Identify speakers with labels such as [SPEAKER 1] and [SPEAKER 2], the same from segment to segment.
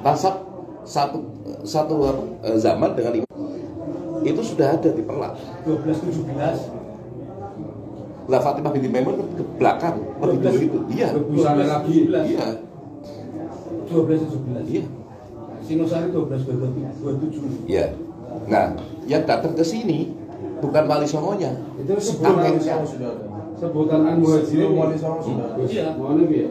[SPEAKER 1] nasab satu satu zaman dengan itu sudah ada di Perlak
[SPEAKER 2] 12-17.
[SPEAKER 1] Lah Fatimah binti Maimun ke belakang lebih dulu itu. Iya.
[SPEAKER 2] Busana lagi.
[SPEAKER 1] Iya.
[SPEAKER 2] 12-17.
[SPEAKER 1] Iya.
[SPEAKER 2] Singosari 12-27.
[SPEAKER 1] Iya. Nah, yang datang ke sini bukan Wali Songonya.
[SPEAKER 2] Itu sebutan
[SPEAKER 1] Akhirnya.
[SPEAKER 2] sudah ada. Sebutan Muhajirin
[SPEAKER 3] Wali Songo sudah ada.
[SPEAKER 2] Iya.
[SPEAKER 4] Mana ya?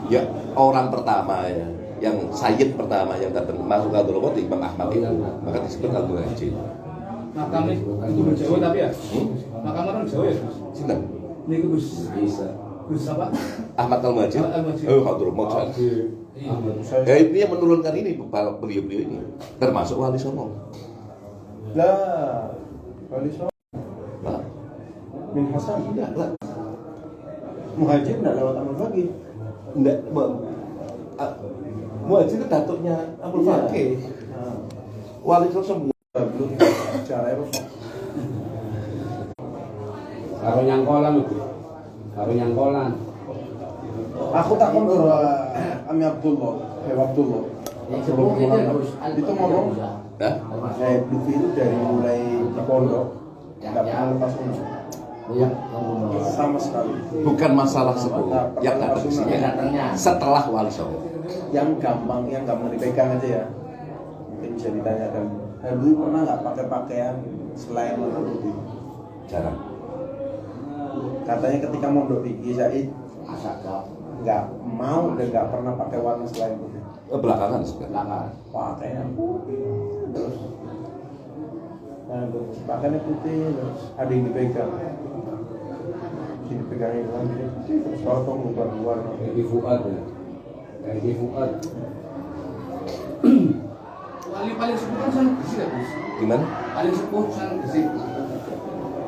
[SPEAKER 1] Ya, orang pertama ya, yang Sayyid pertama yang datang masuk ke Abdul Qadir Imam Ahmad itu, maka disebut Abdul Hajid.
[SPEAKER 2] Makamnya itu Jawa tapi ya. Makam orang Jawa ya, Gus.
[SPEAKER 1] Sinten?
[SPEAKER 2] Ini Gus.
[SPEAKER 4] Bisa.
[SPEAKER 2] Gus apa?
[SPEAKER 1] Ahmad Al-Muhajir.
[SPEAKER 2] Al-Muhajir.
[SPEAKER 1] Oh, Abdul Muhajir.
[SPEAKER 2] Iya.
[SPEAKER 1] Ya, ini yang menurunkan ini beliau-beliau ini, termasuk Wali Songo.
[SPEAKER 3] Lah, Wali Songo
[SPEAKER 1] Nah,
[SPEAKER 3] Min Hasan
[SPEAKER 1] enggak lah.
[SPEAKER 3] Muhajir enggak lewat Abdul Fakih.
[SPEAKER 1] Enggak, Muhajir itu datuknya Abdul Fakih.
[SPEAKER 3] Nah,
[SPEAKER 1] Wali Songo semua.
[SPEAKER 3] belum cara apa?
[SPEAKER 4] Karo nyangkolan itu. Karo nyangkolan.
[SPEAKER 3] Aku takon ke Ami Abdullah, Abdullah. Itu ngomong,
[SPEAKER 1] Hah?
[SPEAKER 3] Lutfi itu dari mulai di pondok nggak pernah lepas unjuk sama sekali.
[SPEAKER 1] Bukan masalah sekolah yang datang ke sini setelah Wali Songo.
[SPEAKER 3] Yang gampang dipegang aja ya. Mungkin bisa ditanyakan. Dulu pernah nggak pakai pakaian selain warna putih?
[SPEAKER 1] Jarang.
[SPEAKER 3] Katanya ketika mondok di Said nggak mau dan nggak pernah pakai warna selain putih.
[SPEAKER 1] Belakangan sekarang.
[SPEAKER 3] Pakainya putih terus. Nah, pakainya putih terus ada yang dipegang. Sini dipegangin lagi terus kalau kamu bukan warna.
[SPEAKER 4] Kayak Fuad ya. Kayak Fuad.
[SPEAKER 2] Wali paling sepuh kan Sunan Gresik ya, Gus.
[SPEAKER 1] Gimana?
[SPEAKER 2] Paling sepuh Sunan Gresik.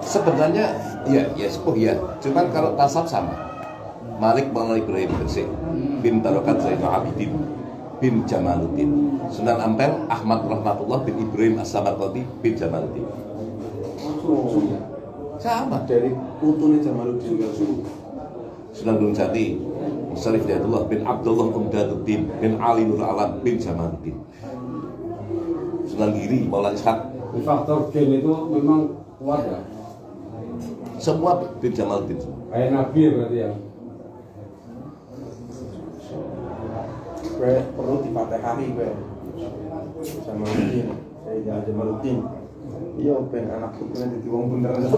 [SPEAKER 1] Sebenarnya ya sepuh ya. Cuman kalau tasawuf sama. Malik Maulana Ibrahim Gresik bin Tarokat Zainal Abidin bin Jamaluddin. Sunan Ampel Ahmad Rahmatullah bin Ibrahim As-Samarqandi bin Jamaluddin. Sama.
[SPEAKER 3] Dari putunya Jamaluddin Gazali.
[SPEAKER 1] Sunan Gunung Jati Syarif Hidayatullah bin Abdullah Umdaduddin bin Ali Nur Alam bin Jamaluddin. Sunan Giri Maulana Ishaq.
[SPEAKER 4] Faktor gen itu memang kuat ya.
[SPEAKER 1] Semua bin Jamaluddin.
[SPEAKER 4] Kayak Nabi berarti ya.
[SPEAKER 3] Gue perlu difatehahi gue Jamaluddin. Saya Jamaluddin. Iya, ben anak putunya jadi wong bener.
[SPEAKER 4] Ya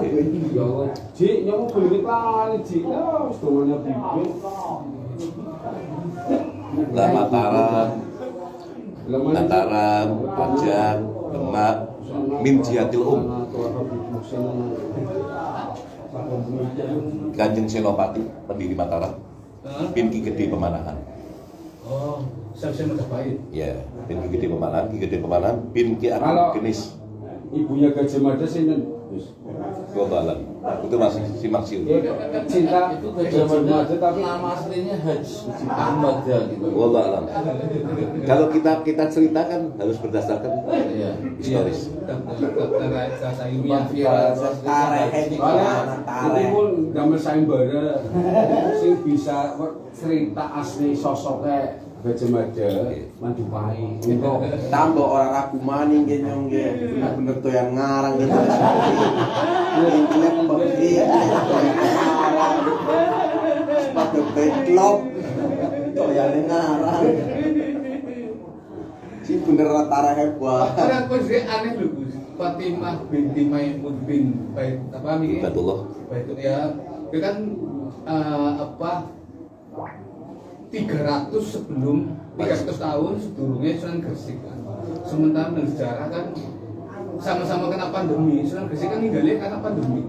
[SPEAKER 4] Allah, Ji, nyamu beli kali Ji. Ya, wis dongane bibit.
[SPEAKER 1] Lah Mataram, Pajang, Demak, min jihatil Kanjeng Senopati pendiri Mataram bin Ki Gede Pemanahan.
[SPEAKER 2] Oh, saya Majapahit.
[SPEAKER 1] Ya, bin Ki Gede Pemanahan, bin Ki Agung Genis.
[SPEAKER 4] Ibunya Gajah Mada sinten?
[SPEAKER 1] Wallahu alam. Itu masih simak siur.
[SPEAKER 4] Cinta
[SPEAKER 5] Itu
[SPEAKER 4] Gajah Mada tapi
[SPEAKER 5] nama aslinya Haji Ahmad ya gitu.
[SPEAKER 1] Wallahu alam. Kalau kita ceritakan harus berdasarkan
[SPEAKER 5] Iya.
[SPEAKER 1] historis.
[SPEAKER 2] Bahasa ilmiah.
[SPEAKER 4] itu pun gambar sayembara sing bisa cerita asli sosoknya Gajah Mada Majapahit itu
[SPEAKER 3] Tambah orang aku maning gitu nyong gitu. Bener tuh yang ngarang gitu. Klep bagi ngarang. Sepatu bedlok. Tuh yang ngarang. Si bener rata hebat.
[SPEAKER 2] Orang kok sih aneh loh Gus. Fatimah binti Maimun bin Bait apa nih?
[SPEAKER 1] Batullah.
[SPEAKER 2] Bait ya. Itu kan apa 300 sebelum 300 tahun sebelumnya Sunan Gresik kan. Sementara dalam sejarah kan sama-sama kena pandemi. Sunan Gresik kan ninggalnya karena pandemi.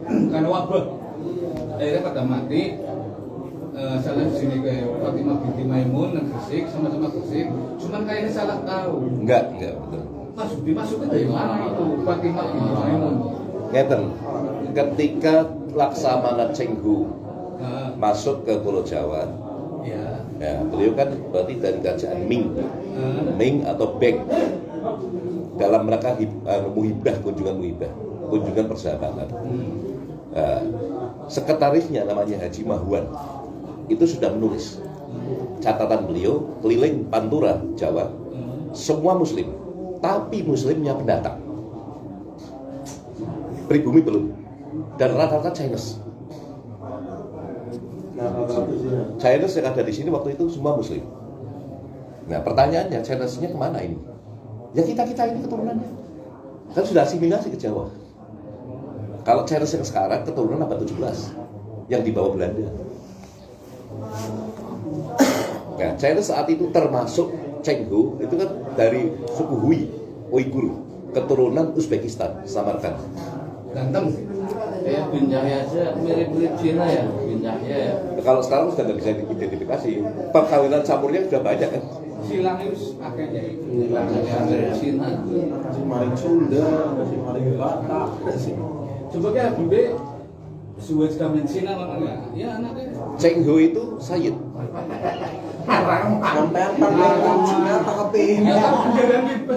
[SPEAKER 2] Karena wabah. Akhirnya pada mati. Salah di sini kayak Fatimah binti Maimun dan Gresik sama-sama Gresik. Cuman kayaknya salah tahu.
[SPEAKER 1] Enggak betul.
[SPEAKER 2] Dimasukin dari mana itu Fatimah binti Maimun?
[SPEAKER 1] Ngeten. Ketika Laksamana Cenggu masuk ke Pulau Jawa, ya, beliau kan berarti dari kerajaan Ming atau Bek dalam rangka kunjungan persahabatan. Sekretarisnya namanya Haji Mahwan itu sudah menulis catatan beliau keliling Pantura, Jawa, semua Muslim, tapi Muslimnya pendatang. Pribumi belum, dan rata-rata Chinese. Chinese yang ada di sini waktu itu semua Muslim. Nah pertanyaannya, Chinese-nya kemana ini? Ya kita ini keturunannya, kan sudah asimilasi ke Jawa. Kalau Chinese yang sekarang keturunan abad 17 yang dibawa Belanda. Nah, China saat itu termasuk Cheng Ho itu kan dari suku Hui, Uighur, keturunan Uzbekistan, Samarkand.
[SPEAKER 2] Ganteng.
[SPEAKER 5] Kayak Bin Yahya aja mirip-mirip Cina ya, Bin Yahya ya.
[SPEAKER 1] Kalau sekarang sudah nggak bisa diidentifikasi, perkawinan campurnya sudah banyak kan.
[SPEAKER 2] Silang itu akhirnya
[SPEAKER 5] Silang mirip Cina.
[SPEAKER 3] Si maring Sunda, si maring Batak, si
[SPEAKER 2] coba kayak Habibie suwe gamen Cina mana ya anaknya
[SPEAKER 1] Cheng Ho itu Sayyid.
[SPEAKER 3] sampean pandang Cina tak kepingin.
[SPEAKER 2] ya kan kejadian gitu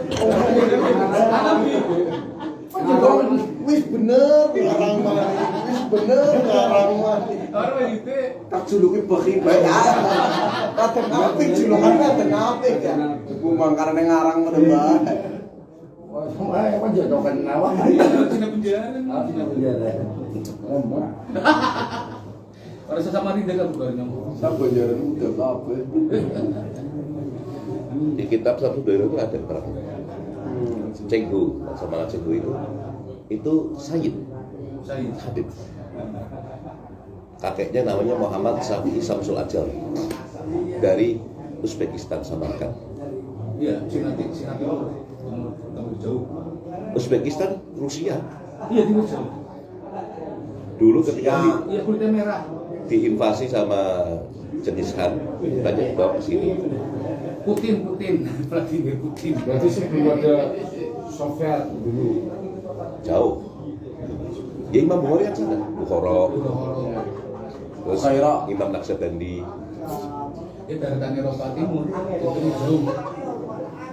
[SPEAKER 3] Wis bener ngarang mah. Wis bener ngarang mah.
[SPEAKER 2] orang itu
[SPEAKER 3] Tak juluki beki bae. Katen apik julukan katen apik ya. Kumang karena ngarang ngono bae.
[SPEAKER 4] Wah, semua apa jodohkan nawang.
[SPEAKER 2] Cina penjara
[SPEAKER 4] Tidak penjara.
[SPEAKER 2] orang sesama rinda kan bukan nyamuk
[SPEAKER 3] Sapa jaran udah kabeh.
[SPEAKER 1] Di kitab satu daerah itu ada terang. Cheng Ho, sama Cheng Ho itu Sayyid,
[SPEAKER 2] saya
[SPEAKER 1] Habib. Kakeknya namanya Muhammad Syafi'i Samsul Ajal dari Uzbekistan, Samarkand.
[SPEAKER 2] iya Cina jauh jauh
[SPEAKER 1] Uzbekistan, Rusia.
[SPEAKER 2] iya timur jauh
[SPEAKER 1] Dulu ketika
[SPEAKER 2] iya kulitnya merah
[SPEAKER 1] diinvasi sama Genghis Khan, banyak bawa ke sini.
[SPEAKER 2] Putin Vladimir Putin
[SPEAKER 4] Berarti sebelum ada Soviet dulu.
[SPEAKER 1] Jauh. Ya Imam Bukhari yang sana, Bukhara, terus Imam Naqsyabandi.
[SPEAKER 2] ya daratan Eropa Timur itu jauh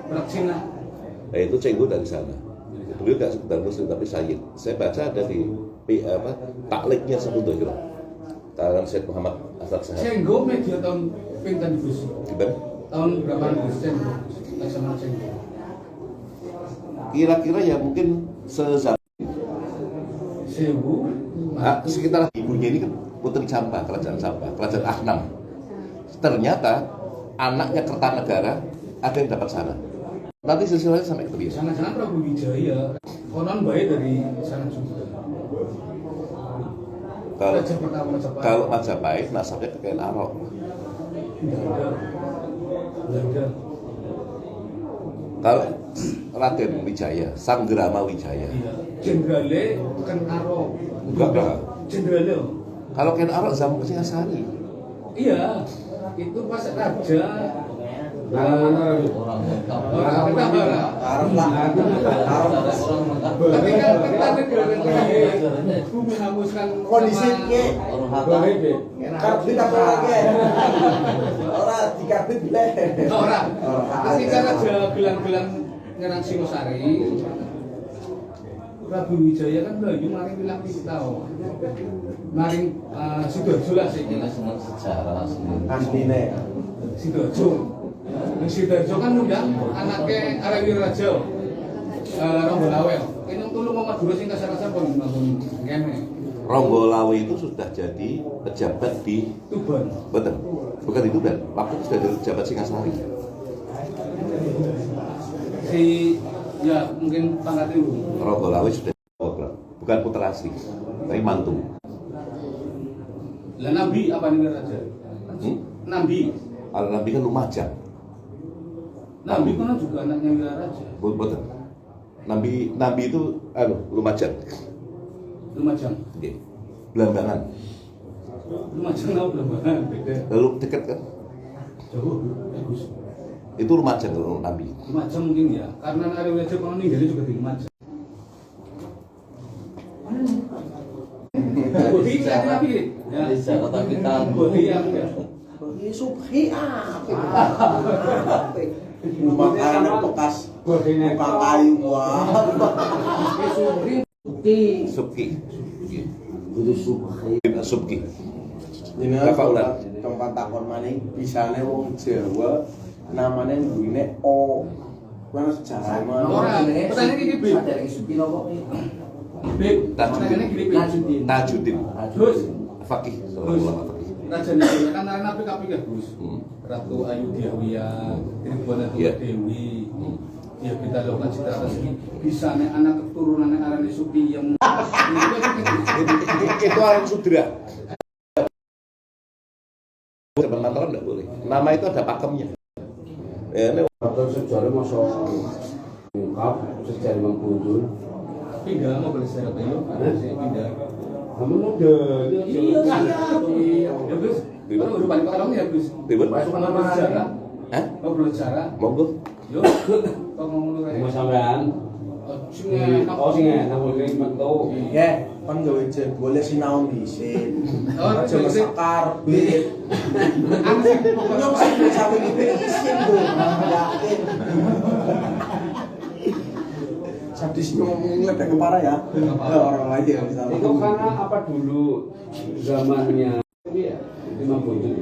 [SPEAKER 2] perak Cina
[SPEAKER 1] Nah itu Cheng Ho dari sana. Beliau nggak sekedar Muslim tapi Sayyid. Saya baca ada di takliknya Samudra Hira, karangan Syed Muhammad Asad Sahab.
[SPEAKER 2] Cenggo media tahun pinten Gus
[SPEAKER 1] Gimana?
[SPEAKER 2] tahun berapa Gus Cenggo sama Cenggo
[SPEAKER 1] Kira-kira ya mungkin sekitar ibunya ini kan Putri Campa, Kerajaan Campa, Kerajaan Aknam. Ternyata anaknya Kertanegara ada yang dapat sana. Nanti silsilahnya sampai ke beliau.
[SPEAKER 2] sana Prabu Wijaya konon baik dari sana juga
[SPEAKER 1] Kalau
[SPEAKER 2] Raja pertama Majapahit
[SPEAKER 1] kalau Majapahit nasabnya kekayaan Arok.
[SPEAKER 2] Belanda
[SPEAKER 1] Kalau Raden Wijaya, Sanggrama Wijaya.
[SPEAKER 2] iya Jenderale Ken Arok
[SPEAKER 1] Enggak.
[SPEAKER 2] Jenderale
[SPEAKER 1] Kalau Ken Arok zaman Singasari.
[SPEAKER 2] iya itu pas raja
[SPEAKER 4] Mana-mana
[SPEAKER 5] Orang
[SPEAKER 2] orang Kertanegara
[SPEAKER 3] Arep lah.
[SPEAKER 2] tapi kan Kertanegara bumi hanguskan
[SPEAKER 3] Kondisi piye?
[SPEAKER 5] Orang Hatta.
[SPEAKER 3] Karbit apa lagi? Ora dikarbit bleh.
[SPEAKER 2] orang ketika raja gelang-gelang nyerang Singosari Prabu Wijaya kan Melayu maring wilang Pistau maring Sidoarjo lah sih
[SPEAKER 5] Ini semua sejarah sendiri.
[SPEAKER 3] Asline.
[SPEAKER 2] Sidoarjo yang Sidoarjo kan undang anaknya Arawi Raja Ronggolawe ini tulu Madura sing kasar-kasar pun bangun ngene
[SPEAKER 1] Ronggolawe itu sudah jadi pejabat di
[SPEAKER 2] Tuban
[SPEAKER 1] Betul, bukan di Tuban. Waktu itu sudah jadi pejabat Singasari.
[SPEAKER 2] si ya mungkin pangkat itu
[SPEAKER 1] Ronggolawe sudah bukan putra asli, tapi mantu.
[SPEAKER 2] lah Nabi apa nih raja Nabi
[SPEAKER 1] Kalau Nabi kan Lumajang.
[SPEAKER 2] Nabi kan juga anaknya Wiraraja
[SPEAKER 1] Betul. Nabi itu Lumajang.
[SPEAKER 2] Lumajang
[SPEAKER 1] Oke. Belambangan.
[SPEAKER 2] Lumajang tahu belum beda
[SPEAKER 1] Lalu dekat kan?
[SPEAKER 2] jauh bagus
[SPEAKER 1] Itu Lumajang kalau Nabi.
[SPEAKER 2] Lumajang mungkin ya karena Arawi Raja kalau ninggalnya juga di Lumajang Bodi kan Nabi ya
[SPEAKER 5] Bisa kota kita.
[SPEAKER 2] Bodi yang ya
[SPEAKER 3] Bagi subhi apik. Makane bekas tukang kayu wah.
[SPEAKER 1] Subki.
[SPEAKER 4] Kudu subhi.
[SPEAKER 1] Subki.
[SPEAKER 3] Ini
[SPEAKER 1] Bapak ulang.
[SPEAKER 3] tempat takon maning bisane wong Jawa namanya duwine O. Mana sejarah mana?
[SPEAKER 2] Ora, pertanyaan iki Bib.
[SPEAKER 5] Ada yang suki kok.
[SPEAKER 2] Bib, pertanyaannya gini Bib.
[SPEAKER 1] Tajuddin.
[SPEAKER 2] Gus,
[SPEAKER 1] Fakih.
[SPEAKER 2] Gus. Raja Nabi kan narana apik-apik ya, Gus. Ratu Ayu Diawiyah, Tribunatu Dewi. Ya kita lakukan citra resmi. Bisane anak keturunan yang arane Suki yang
[SPEAKER 1] Itu orang sudra. Sebenarnya enggak boleh. Nama itu ada pakemnya. Ya, ini
[SPEAKER 4] Atau sejarah masuk ungkap sejarah mengkunjul.
[SPEAKER 2] pindah mau beli secara bayu, ada sih pindah.
[SPEAKER 4] Kamu udah
[SPEAKER 2] Iya, ya Gus. Kalau udah balik kalong ya Gus.
[SPEAKER 1] ribet.
[SPEAKER 2] Masuk ke sejarah.
[SPEAKER 1] Hah?
[SPEAKER 2] Ngobrol sejarah.
[SPEAKER 1] Monggo.
[SPEAKER 2] Yo, kok ngomong lu
[SPEAKER 4] Mas
[SPEAKER 2] kayak.
[SPEAKER 4] sampean.
[SPEAKER 2] Sing enak.
[SPEAKER 4] Oh sing enak mungkin metu.
[SPEAKER 3] Ya, kan gawe boleh sinau disin.
[SPEAKER 2] Oh,
[SPEAKER 3] Aja masak karbit.
[SPEAKER 2] Anjing
[SPEAKER 3] Nyok sih sampe diisin tuh. Yakin. Sadis ngomongin lebih parah ya. Orang lain yang bisa.
[SPEAKER 4] Itu karena apa dulu zamannya Imam Bonjol.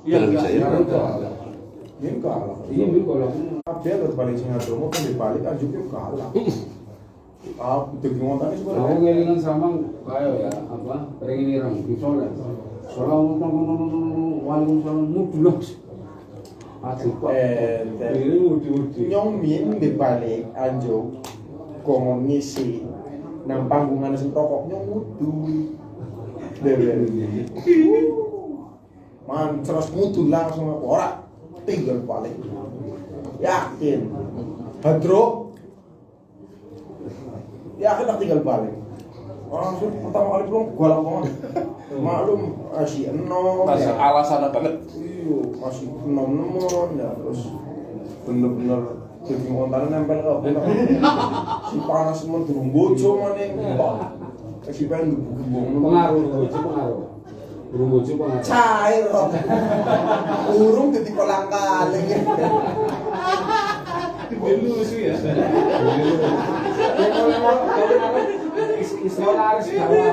[SPEAKER 2] Iya,
[SPEAKER 1] Bisa ya.
[SPEAKER 4] Sekarang itu
[SPEAKER 3] Ini kalah.
[SPEAKER 4] ini mungkin kalau
[SPEAKER 3] Kabeh harus balik sing adomo kan dibalik anjuknya kalah. Ah, degi ngontane
[SPEAKER 4] aku
[SPEAKER 3] sebenarnya.
[SPEAKER 4] ngelingan sama kayak ya apa pengen irang misalnya Assalamualaikum Waalaikumsalam mudulok aduh kok ini mudi-mudi
[SPEAKER 3] Nyong min dibalik anjuk ngomong ngisi nang panggungan sing rokok nyong wudu. Dewe. Man, terus mutu langsung ora tinggal balik. Yakin. Hadro. Yakin tak tinggal balik. Orang langsung pertama kali pulang golak banget. Maklum masih enom.
[SPEAKER 1] Masih
[SPEAKER 3] ya.
[SPEAKER 1] alasan banget.
[SPEAKER 3] Iya, masih enom-enom ya terus bener-bener jadi kontan nempel ke bener. Si panas semua durung bojo maning. Si pengen gebung-gebung.
[SPEAKER 4] pengaruh burung bojo pengaruh
[SPEAKER 3] Cair kok. Urung jadi kolang kaling.
[SPEAKER 2] lucu ya.
[SPEAKER 4] Islam laris Jawa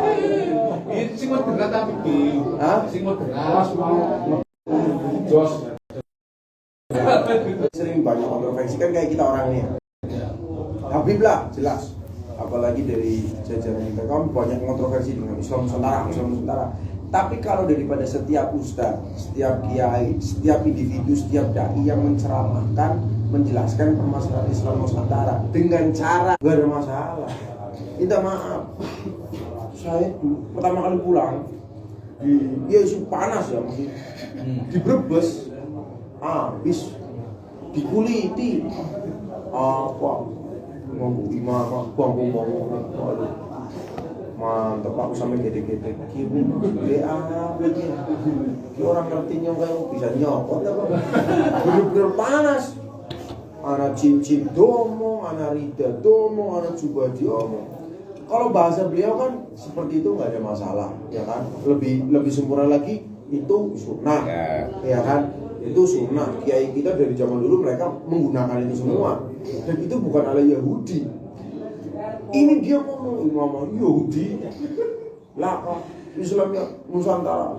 [SPEAKER 2] Ini sing moderat tapi Bib.
[SPEAKER 3] Hah?
[SPEAKER 2] Sing
[SPEAKER 4] pas
[SPEAKER 2] moderat.
[SPEAKER 4] mau jos
[SPEAKER 3] Sering banyak kontroversi kan kayak kita orangnya. Habib lah jelas. Apalagi dari jajaran kita kan banyak kontroversi dengan Islam Nusantara. Tapi kalau daripada setiap ustaz, setiap kiai, setiap individu, setiap dai yang menceramahkan, menjelaskan permasalahan Islam Nusantara dengan cara gak ada masalah. Minta maaf. Saya dulu pertama kali pulang ya isu panas ya masih di Brebes habis dikuliti apa ngomong gimana bangun mantep aku sampai gede-gede kirim gede apa ki orang ngerti nyong kayak bisa nyokot apa bener-bener panas anak cincin domong anak rida domong anak jubah diomong. Kalau bahasa beliau kan seperti itu nggak ada masalah ya kan lebih sempurna lagi itu sunnah ya kan itu sunnah kiai kita dari zaman dulu mereka menggunakan itu semua dan itu bukan ala Yahudi. Ini dia ngomong Yahudi lah Islamnya Nusantara.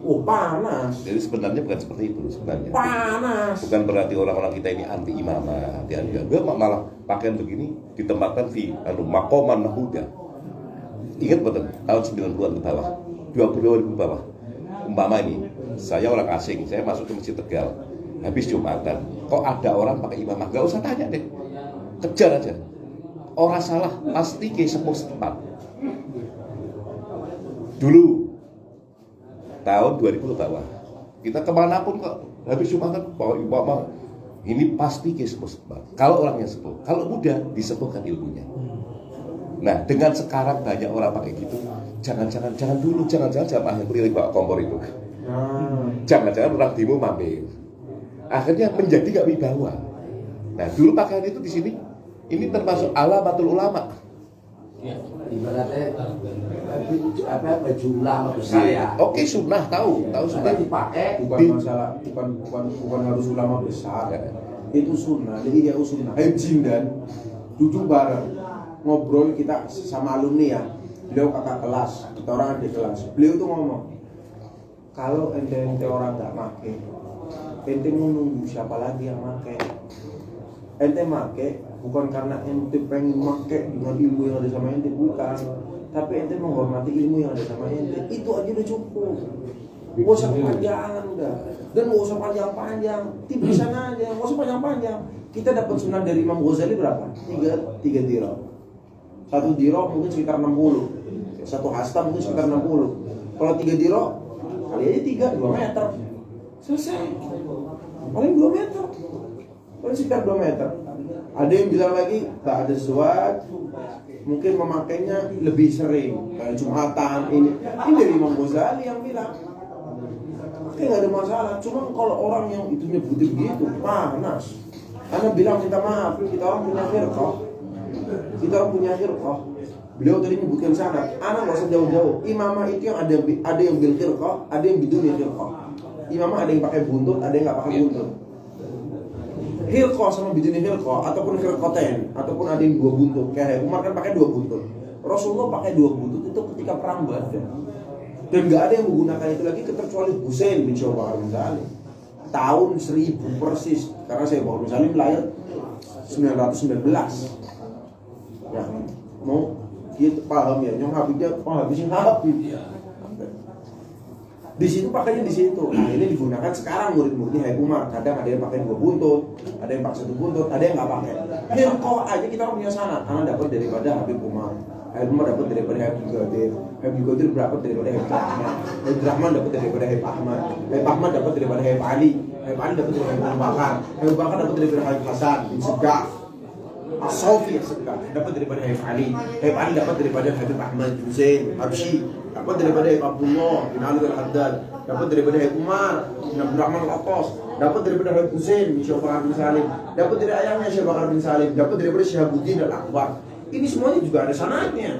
[SPEAKER 3] Oh panas.
[SPEAKER 1] Jadi sebenarnya bukan seperti itu sebenarnya.
[SPEAKER 3] Panas.
[SPEAKER 1] Bukan berarti orang-orang kita ini anti imamah, anti agama, malah pakaian begini ditempatkan di makoman mahuda. Ingat betul tahun 90-an ke bawah, 20 bawah. Umpama ini, saya orang asing, saya masuk ke Masjid Tegal, habis Jumatan, kok ada orang pakai imamah? Gak usah tanya deh, kejar aja. Orang salah pasti ke sepuh setempat. Dulu tahun 2000 ke bawah, kita kemanapun kok habis Jumatan bawa imamah, ini pasti ke sepuh setempat. Kalau orangnya sepuh, kalau muda disepuhkan ilmunya. Nah, dengan sekarang banyak orang pakai gitu, jangan dulu, jangan jamaah yang keliling bawa kompor itu. Jangan orang demo mampir. Akhirnya menjadi gak wibawa. Nah, dulu pakaian itu di sini, ini termasuk alamatul ulama.
[SPEAKER 5] Ibaratnya apa baju ulama besar ya.
[SPEAKER 1] Oke, sunnah tahu sunnah.
[SPEAKER 5] Dipakai
[SPEAKER 3] Bukan masalah, bukan harus ulama besar. Itu sunnah, jadi dia sunnah. Jindan duduk bareng. Ngobrol kita sama alumni ya, beliau kakak kelas, kita orang adik kelas. Beliau tuh ngomong, kalau ente orang nggak make, ente mau nunggu siapa lagi yang make? Ente make bukan karena ente pengen make dengan ilmu yang ada sama ente, bukan. Tapi ente menghormati ilmu yang ada sama ente, itu aja udah cukup. Gak usah kepanjangan udah, dan gak usah panjang-panjang, tipis sana aja, gak usah panjang-panjang. Kita dapat sunnah dari Imam Ghazali berapa? 3 dirham. 1 dirham mungkin sekitar 60, 1 hasta mungkin sekitar 60. Kalau 3 dirham kali aja 3, 2 meter, selesai. Paling 2 meter, paling sekitar 2 meter. Ada yang bilang lagi tak ada sesuatu, mungkin memakainya lebih sering kayak Jumatan ini dari Imam Ghazali yang bilang kayak nggak ada masalah. Cuma kalau orang yang itu nyebutin gitu panas. Karena bilang minta maaf, kita orang punya firqah, beliau tadi menyebutkan sanad. Anak nggak usah jauh-jauh. Imamah itu yang ada yang bil firqah, ada yang biduni firqah. Imamah ada yang pakai buntut, ada yang nggak pakai buntut. Firqah sama biduni firqah ataupun firqatain, ataupun ada yang 2 buntut. Kayak Umar kan pakai 2 buntut. Rasulullah pakai 2 buntut itu ketika perang Badar. Dan nggak ada yang menggunakan itu lagi kecuali Husain bin Syawbah bin Salim. Tahun 1000 persis, karena saya Bakar bin Salim lahir 919. Ya, mau kita paham ya, nyong Habibnya habisin Habib. Di situ pakainya di situ. Nah, ini digunakan sekarang murid-muridnya Habib Umar. Kadang ada yang pakai 2 buntut, ada yang pakai 1 buntut, ada yang nggak pakai. Firqah aja kita punya sanad, karena dapat daripada Habib Umar. Habib Umar dapat daripada Habib Qadir. Habib Qadir dapat daripada Habib Rahman. Habib Rahman dapat daripada Habib Ahmad. Habib Ahmad dapat daripada Habib Ali. Habib Ali dapat daripada Habib Bakar. Habib Bakar dapat daripada Habib Hasan bin Segaf. As-Sofi Segaf dapat daripada Habib Ali. Habib Ali dapat daripada Habib Ahmad bin Zain Habsyi. Dapat daripada Habib Abdullah bin Ali al-Haddad. Dapat daripada Habib Umar bin Abdurrahman al-Attas. Dapat daripada Habib Husain bin Syawbah bin Salim. Dapat dari ayahnya Syekh Bakar bin Salim. Dapat daripada Syihabuddin al-Akbar. Ini semuanya juga ada sanadnya.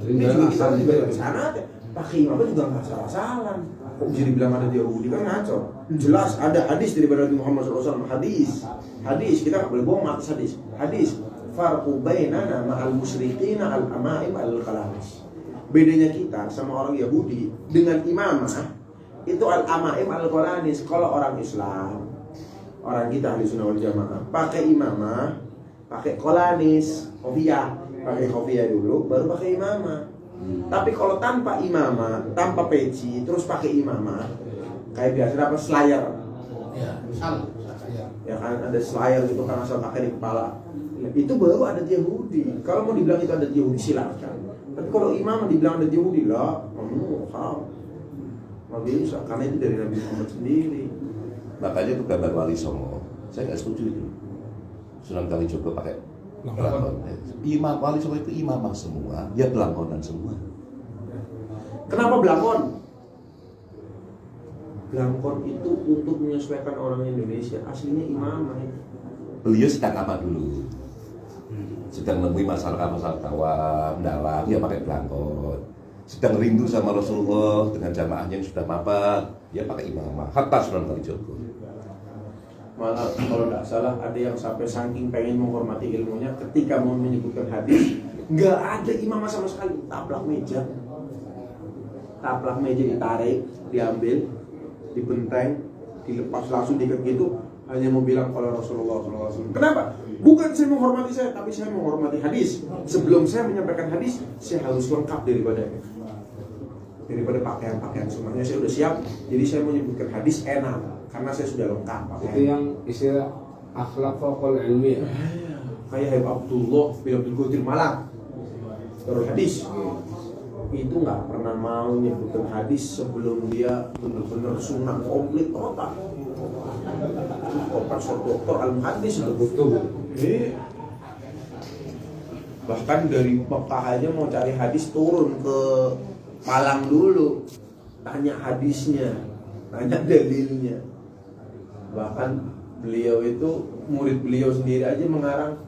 [SPEAKER 3] Ini juga ada sanadnya. Pakai imamah juga nggak salah-salah. Kok jadi bilang ada Yahudi kan ngaco. Jelas ada hadis daripada Nabi Muhammad SAW. Hadis kita nggak boleh bohong atas hadis. Hadis farqu bainana ma'al musyriqina al-amaim al-qalamis. Bedanya kita sama orang Yahudi dengan imamah itu al-amaim al-qalanis. Kalau orang Islam, orang kita ahli sunnah wal jamaah pakai imamah, pakai qalanis, pakai khofiyah dulu, baru pakai imamah. Tapi kalau tanpa imamah, tanpa peci, terus pakai imamah, kayak biasa apa slayer, ya kan ada slayer gitu kan asal pakai di kepala, itu baru ada Yahudi. Kalau mau dibilang itu ada Yahudi silakan. Tapi kalau imamah dibilang ada Yahudi lah, nggak bisa, karena itu dari Nabi Muhammad sendiri.
[SPEAKER 1] Makanya itu gambar Wali Songo, saya nggak setuju itu. Sunan Kalijogo pakai belangkon. Imam Wali Songo itu imamah semua, ya belangkonan semua.
[SPEAKER 3] Kenapa belangkon? Belangkon itu untuk menyesuaikan orang Indonesia. Aslinya imamah.
[SPEAKER 1] Beliau sedang apa dulu? Sedang menemui masyarakat kawam, dalam, dia pakai belangkon. Sedang rindu sama Rasulullah dengan jamaahnya yang sudah mapan, dia pakai imamah. Hatta Sunan Kalijogo.
[SPEAKER 3] Malah kalau tidak salah ada yang sampai saking pengen menghormati ilmunya, ketika mau menyebutkan hadis nggak ada imamah sama sekali. Taplak meja ditarik, diambil, dibenteng, dilepas langsung diikat gitu, hanya mau bilang kalau Rasulullah SAW. Kenapa? Bukan saya menghormati saya, tapi saya menghormati hadis. Sebelum saya menyampaikan hadis, saya harus lengkap daripada pakaian semuanya saya udah siap. Jadi saya menyebutkan hadis enak karena saya sudah lengkap pakaian.
[SPEAKER 4] Itu yang istilah akhlak faqul ilmi.
[SPEAKER 3] Kayak Habib Abdullah bin Abdul Qadir Malang Darul Hadis itu nggak pernah mau menyebutkan hadis sebelum dia benar-benar sunnah komplit total. Profesor Doktor Al-Muhaddis betul. Bahkan dari Mekah aja mau cari hadis turun ke Malang dulu, tanya hadisnya, tanya dalilnya. Bahkan beliau itu, murid beliau sendiri aja mengarang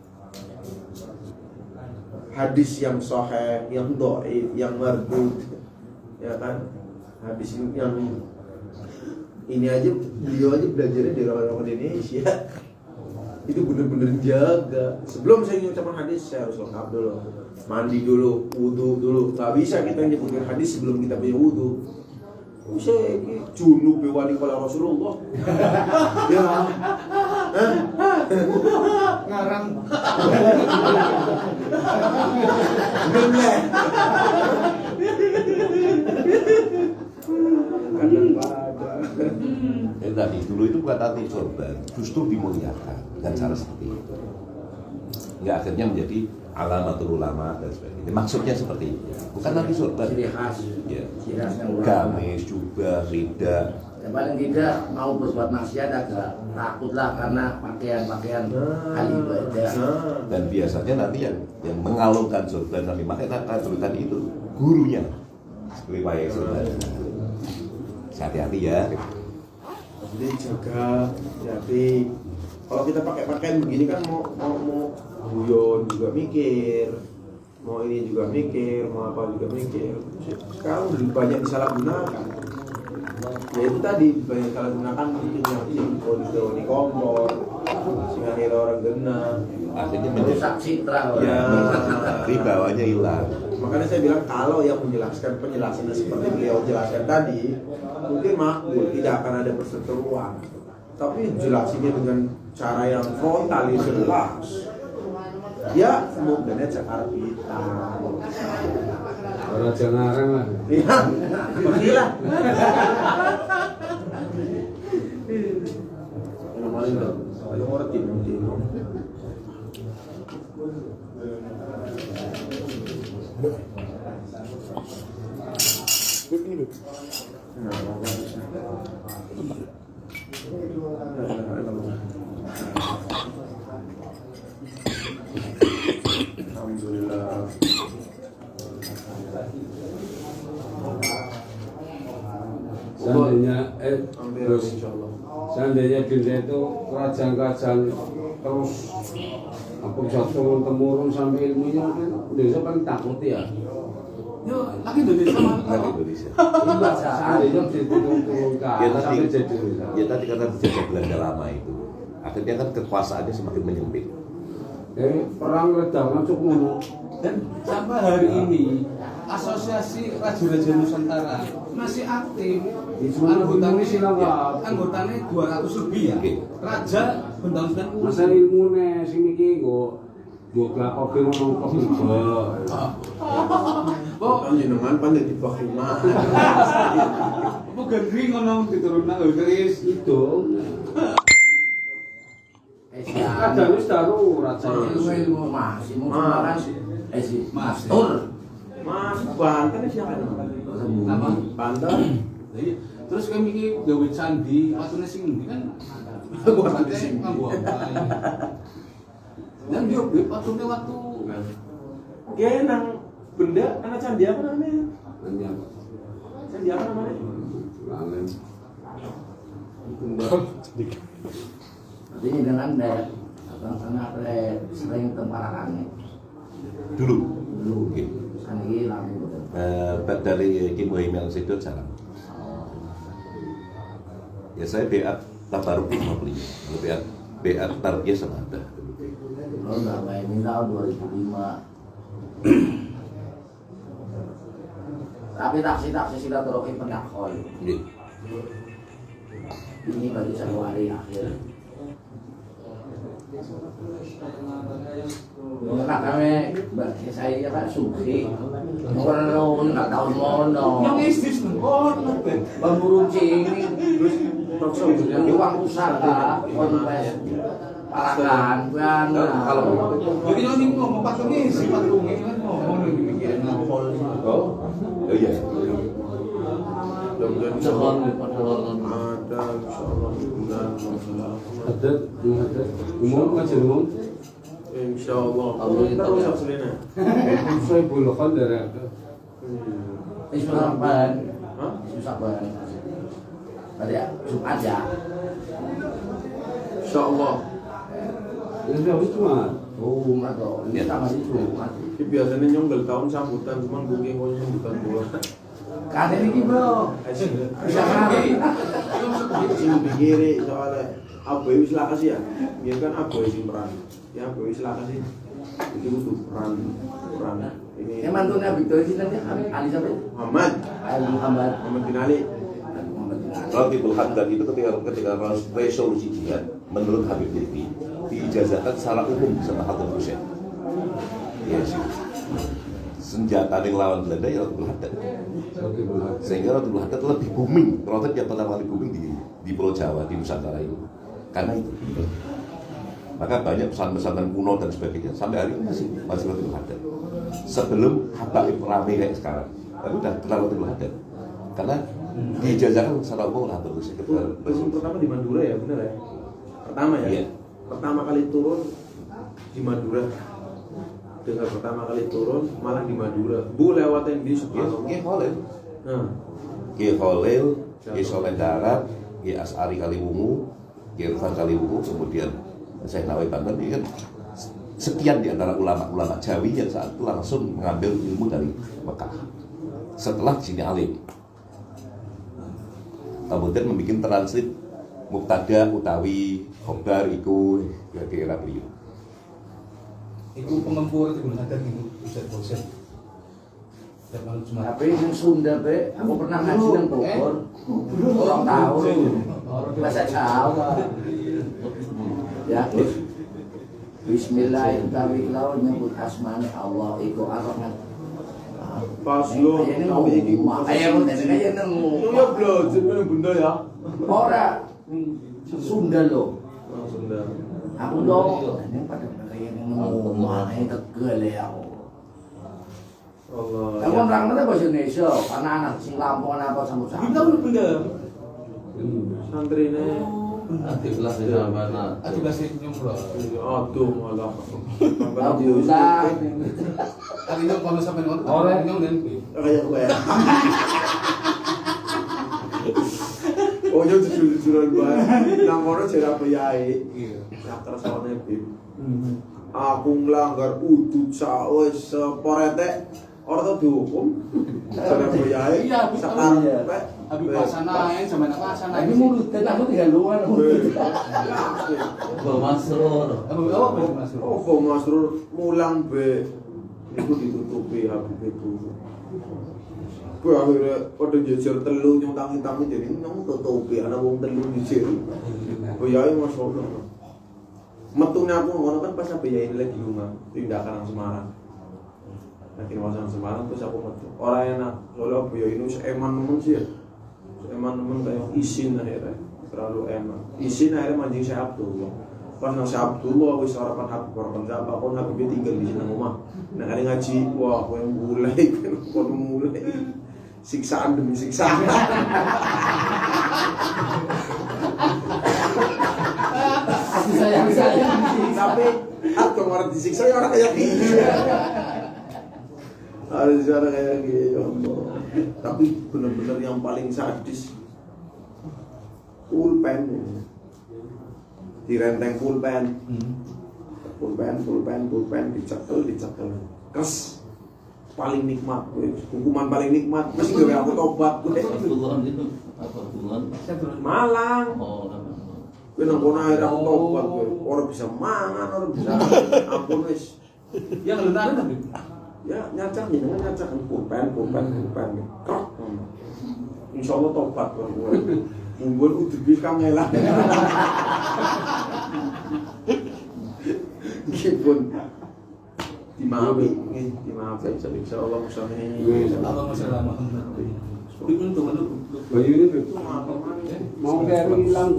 [SPEAKER 3] hadis yang sahih, yang dhaif, yang mardud, ya kan? Hadis yang ini aja beliau aja belajarnya dari orang Indonesia. Itu bener-bener jaga. Sebelum saya mengucapkan hadis, saya harus lengkap dulu, mandi dulu, wudu dulu. Gak bisa kita nyebutkan hadis sebelum kita punya wudu. Saya ini junub wali kala Rasulullah. Ya.
[SPEAKER 2] Ngarang.
[SPEAKER 3] Bener. Kadang pada.
[SPEAKER 1] Tadi dulu itu bukan arti sorban, justru dimuliakan dengan cara seperti itu. Hingga akhirnya menjadi alamatul ulama dan sebagainya. Maksudnya seperti itu. Bukan nanti sorban.
[SPEAKER 6] Ciri khas.
[SPEAKER 1] Ya.
[SPEAKER 6] Ciri khasnya ulama.
[SPEAKER 1] Gamis, jubah, rida.
[SPEAKER 6] Ya, paling tidak mau berbuat maksiat agak takutlah karena pakaian-pakaian ahli ibadah.
[SPEAKER 1] Dan biasanya nanti yang mengalungkan sorban sampai makanya sorban itu gurunya. Riwayat sorban. Hati-hati ya.
[SPEAKER 3] Jadi jaga. Jadi kalau kita pakai pakaian begini kan mau guyon juga mikir, mau ini juga mikir, mau apa juga mikir. Sekarang lebih banyak disalahgunakan. Ya itu tadi banyak disalahgunakan mungkin yang info di kompor, sehingga nilai orang genah.
[SPEAKER 1] Akhirnya
[SPEAKER 6] Merusak citra.
[SPEAKER 3] Ya,
[SPEAKER 1] ribawanya hilang.
[SPEAKER 3] makanya saya bilang kalau yang menjelaskan penjelasannya seperti beliau jelaskan tadi, mungkin makbul, tidak akan ada perseteruan. Tapi jelasinnya dengan cara yang frontal itu jelas. Ya, semoga cakar kita.
[SPEAKER 4] Raja ngarang lah.
[SPEAKER 3] Iya, beginilah. Ayo ngerti nanti. Alhamdulillah.
[SPEAKER 4] Seandainya terus
[SPEAKER 3] Insyaallah.
[SPEAKER 4] seandainya dunia itu kerajaan-kerajaan terus apa bisa turun temurun sampai ilmunya mungkin Indonesia paling takut ya.
[SPEAKER 2] Yo, lagi Indonesia
[SPEAKER 1] Kan
[SPEAKER 2] mantap.
[SPEAKER 1] Indonesia.
[SPEAKER 4] Seandainya diturun-turunkan
[SPEAKER 1] Ya
[SPEAKER 4] sampai
[SPEAKER 1] tadi,
[SPEAKER 4] jadi Indonesia.
[SPEAKER 1] ya tadi karena dijajah Belanda lama itu, akhirnya kan kekuasaannya semakin menyempit.
[SPEAKER 4] Perang redakan cukup
[SPEAKER 2] Dan sampai hari ini Asosiasi Raja-Raja Nusantara masih aktif. Anggotanya anggotanya 200 lebih ya.
[SPEAKER 1] Oke.
[SPEAKER 2] Raja bentang
[SPEAKER 4] masa ilmunya sing iki kok dua kopi ngomong kopi
[SPEAKER 3] Kan jenengan pandai di Bahima.
[SPEAKER 2] Apa gendri ngono diturunna lho Kris.
[SPEAKER 4] itu kadang wis darurat
[SPEAKER 6] Ilmu masih mau kan si
[SPEAKER 2] Mas.
[SPEAKER 6] Mastur.
[SPEAKER 3] Mas, Banten siapa namanya?
[SPEAKER 2] Apa?
[SPEAKER 3] Banten.
[SPEAKER 2] Iya. Terus kami iki gawe candi, watune sing endi kan?
[SPEAKER 3] Watune sing endi?
[SPEAKER 2] Nganggo apa? Dan dia beli watune waktu
[SPEAKER 3] Oke, nang benda anak candi apa namanya?
[SPEAKER 4] hanya
[SPEAKER 3] Candi apa namanya?
[SPEAKER 4] lain
[SPEAKER 6] Artinya dengan karena sering temparakannya
[SPEAKER 1] Dulu.
[SPEAKER 6] dulu.
[SPEAKER 1] Oke.
[SPEAKER 6] Kan ini langsung.
[SPEAKER 1] Dari Ki Muhyiddin Al-Sidot salam. Ya saya beat tabaruk sama beliau. Beat tarbiyah sama ada.
[SPEAKER 6] Kalau nggak main ini tahun 2005. Tapi taksi silaturahim penakoi.
[SPEAKER 1] Iya.
[SPEAKER 6] Ini baru 1 hari akhir. Mengenai kami bagi saya Pak Suki, kalau nggak tahu mono,
[SPEAKER 2] yang istis ngono.
[SPEAKER 6] pemburu ini jadi uang usaha, konvers, parakan,
[SPEAKER 1] Kalau
[SPEAKER 2] Jadi yang ini ngomong patungnya si patungnya kan ngomong lagi mikirin ngapol.
[SPEAKER 1] oh iya.
[SPEAKER 3] Mudah-mudahan ada insyaallah bulan masalah.
[SPEAKER 4] ada umum macam umum
[SPEAKER 3] Insyaallah.
[SPEAKER 6] Allah itu
[SPEAKER 3] Terus
[SPEAKER 6] ya.
[SPEAKER 3] aslinya.
[SPEAKER 4] saya bulukan dari ada
[SPEAKER 6] susah ban,
[SPEAKER 3] Hah?
[SPEAKER 6] susah ban. Tadi ya, Jumat ya.
[SPEAKER 3] Insyaallah.
[SPEAKER 4] ini habis cuma
[SPEAKER 6] Jumat loh, ini sama di Jumat.
[SPEAKER 3] Ini biasanya nyonggel tahun sambutan cuman gue mau sambutan gua.
[SPEAKER 6] Kan ini bro, bisa kali.
[SPEAKER 3] Sing pikiri soalnya aboy wis lakas ya. Biar kan aboy sing peran. Ya aboy wis lakas sih. Itu butuh peran ini.
[SPEAKER 6] Yang mantunya Victor ini nanti Ali siapa?
[SPEAKER 3] Muhammad
[SPEAKER 6] Ali Muhammad.
[SPEAKER 3] Muhammad bin Ali.
[SPEAKER 1] Ratibul Haddad itu ketika resolusi jihad menurut Habib Lutfi diijazahkan secara umum sama Haddad Hussein. Ya sih. Senjata yang lawan Belanda ya Ratibul Haddad. Sehingga Ratibul Haddad lebih booming. Ratib yang pertama kali booming di Pulau Jawa, di Nusantara itu. Karena itu. Maka banyak pesan-pesan kuno dan sebagainya. Sampai hari ini masih Ratibul Haddad. Sebelum Habaib rame kayak sekarang, tapi udah kenal Ratibul Haddad. Karena diijazahkan secara umum Haddad Hussein.
[SPEAKER 3] Musim pertama di Madura ya, benar ya? Pertama ya?
[SPEAKER 1] Iya.
[SPEAKER 3] Pertama kali turun di Madura. Dengar pertama kali turun malah di Madura. Bu lewatin di Soekarno.
[SPEAKER 1] Ki Khalil,
[SPEAKER 3] Nah,
[SPEAKER 1] Ki Khalil, Ki Soleh Darat, Ki As'ari Kaliwungu, Ki Irfan Kaliwungu, kemudian Syekh Nawawi Banten. Ini kan sekian di antara ulama-ulama Jawi yang saat itu langsung mengambil ilmu dari Mekah. Setelah Sini Alim, kemudian membuat translate Muktada utawi Khobar iku kira-kira beliau.
[SPEAKER 2] Iku pengempur itu belum ada gitu, Ustaz Bosen.
[SPEAKER 6] Tapi yang Sunda be, aku pernah ngaji nang Bogor. Orang tahu, bahasa Jawa. Ya, Bismillahirrahmanirrahim. Lawan nyebut asmane Allah iku Ar-Rahman.
[SPEAKER 3] pas lo
[SPEAKER 6] Ayo iki ayo nemu.
[SPEAKER 3] Lu ya belajar bener bunda ya.
[SPEAKER 6] Ora Sunda lo.
[SPEAKER 3] Oh, Sunda.
[SPEAKER 6] Aku lo ini pada kayak nemu mana tegel ya.
[SPEAKER 3] Allah.
[SPEAKER 6] Aku orang mana bahasa Indonesia, karena anak sing Lampung apa sama sama.
[SPEAKER 2] Kita udah bener.
[SPEAKER 3] Santrine.
[SPEAKER 5] Nanti kelas di mana?
[SPEAKER 2] Aku kasih nyumpul.
[SPEAKER 3] Aduh malah.
[SPEAKER 6] Alhamdulillah.
[SPEAKER 2] Tadinya kalau sampai nonton,
[SPEAKER 6] Oleh.
[SPEAKER 2] nyong dan
[SPEAKER 3] Kayak gue ya. Oh yo jujur-jujuran bae. Nang kono jera piyai.
[SPEAKER 2] iya.
[SPEAKER 3] Sak tersone Bib. Aku nglanggar udut sak wis seporete ora tau dihukum. Jera piyai.
[SPEAKER 2] Iya,
[SPEAKER 3] sekarang
[SPEAKER 6] iya.
[SPEAKER 3] pek.
[SPEAKER 2] Habis pasanain sama anak pasanain.
[SPEAKER 6] Ini mulut dan aku tinggal luar.
[SPEAKER 5] Bawa Masrur.
[SPEAKER 2] Apa itu Mas?
[SPEAKER 3] Oh, kok Mas Rul mulang be itu ditutupi Habib itu. Gue akhirnya pada jejer telu nyutang-nyutang jadi nyong tutupi ana wong telu jejer. Buyai Mas Rul. Metune aku ngono kan pas Buyai lagi di rumah tindakan nang Semarang. Lagi wasan Semarang terus aku metu. Ora enak, soalnya Buyai ini eman nemen sih ya. Eman nemen kayak isin akhirnya terlalu eman. Isin akhirnya mancing saya Abdullah. Pas nang Abdullah wis harapan Habib harapan Zaba kon Habib tinggal di sini rumah. Nah kali ngaji wah kowe mulai kon mulai siksaan demi siksaan.
[SPEAKER 6] Aku sayang
[SPEAKER 3] Tapi aku kemarin disiksa ya orang kayak gitu. Harus orang kayak gitu. Ya Allah. Tapi benar-benar yang paling sadis pulpen. Direnteng pulpen. Pulpen dicekel. Kes paling nikmat, hukuman paling nikmat. Mesti gue aku tobat gue.
[SPEAKER 5] Bulan itu apa bulan?
[SPEAKER 3] Malang.
[SPEAKER 5] Oh,
[SPEAKER 3] Gue nang kono akhirnya aku tobat gue. Orang bisa mangan, orang bisa ampun wis.
[SPEAKER 2] Yang lentaran tapi.
[SPEAKER 3] Ya nyacak jenengan nyacak pulpen. Krok. Insyaallah tobat gue. Mungkin udah bisa ngelah. Meskipun dimaafi, insyaallah musami.
[SPEAKER 2] Apa masalah Muhammad? Bingung tuh lu.
[SPEAKER 4] Bayu ini mau dari hilang.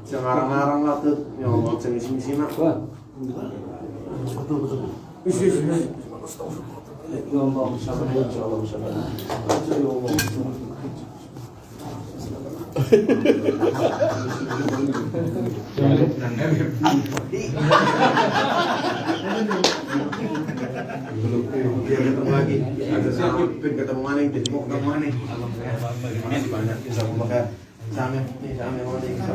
[SPEAKER 3] Jangan ngarang-ngarang lah tuh, nyolong jenis-jenis nak.
[SPEAKER 4] Wah,
[SPEAKER 3] Ngomong sama dia, insyaallah musami. Biar ketemu lagi. Ada sama ketemu mana? Jadi mau ketemu mana? Banyak. Bisa buka. Sama nih, sama mana?